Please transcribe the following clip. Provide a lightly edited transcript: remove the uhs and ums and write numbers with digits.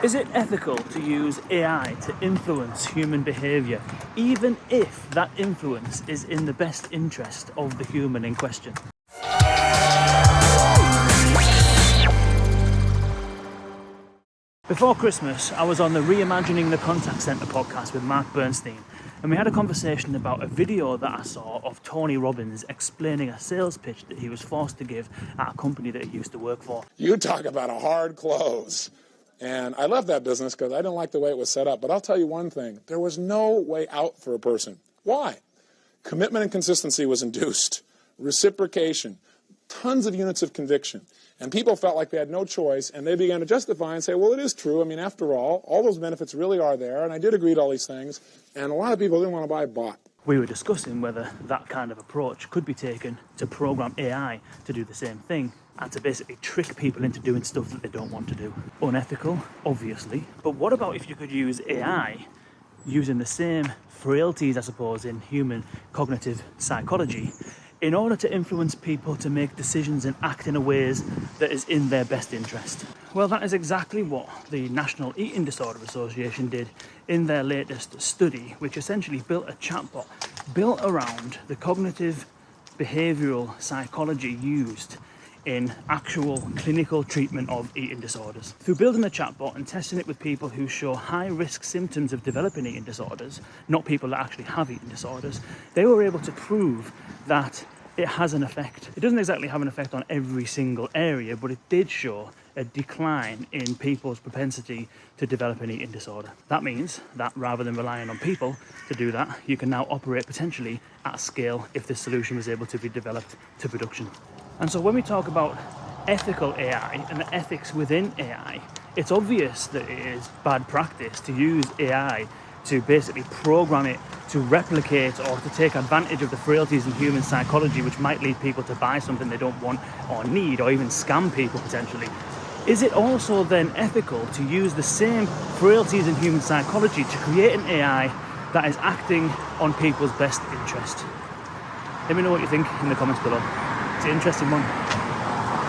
Is it ethical to use AI to influence human behaviour, even if that influence is in the best interest of the human in question? Before Christmas, I was on the Reimagining the Contact Centre podcast with Marc Bernstein, and we had a conversation about a video that I saw of Tony Robbins explaining a sales pitch that he was forced to give at a company that he used to work for. You talk about a hard close. And I left that business because I didn't like the way it was set up. But I'll tell you one thing. There was no way out for a person. Why? Commitment and consistency was induced. Reciprocation. Tons of units of conviction. And people felt like they had no choice, and they began to justify and say, well, it is true. I mean, after all those benefits really are there, and I did agree to all these things. And a lot of people didn't want to buy a bot. We were discussing whether that kind of approach could be taken to program AI to do the same thing and to basically trick people into doing stuff that they don't want to do. Unethical, obviously. But what about if you could use AI using the same frailties, I suppose, in human cognitive psychology in order to influence people to make decisions and act in a ways that is in their best interest? Well, that is exactly what the National Eating Disorder Association did in their latest study, which essentially built a chatbot built around the cognitive behavioural psychology used in actual clinical treatment of eating disorders. Through building a chatbot and testing it with people who show high-risk symptoms of developing eating disorders, not people that actually have eating disorders, they were able to prove that it has an effect. It doesn't exactly have an effect on every single area, but it did show a decline in people's propensity to develop an eating disorder. That means that rather than relying on people to do that, you can now operate potentially at scale if this solution was able to be developed to production. And so when we talk about ethical AI and the ethics within AI, it's obvious that it is bad practice to use AI to basically program it to replicate or to take advantage of the frailties in human psychology, which might lead people to buy something they don't want or need, or even scam people potentially. Is it also then ethical to use the same frailties in human psychology to create an AI that is acting on people's best interest? Let me know what you think in the comments below. It's an interesting one.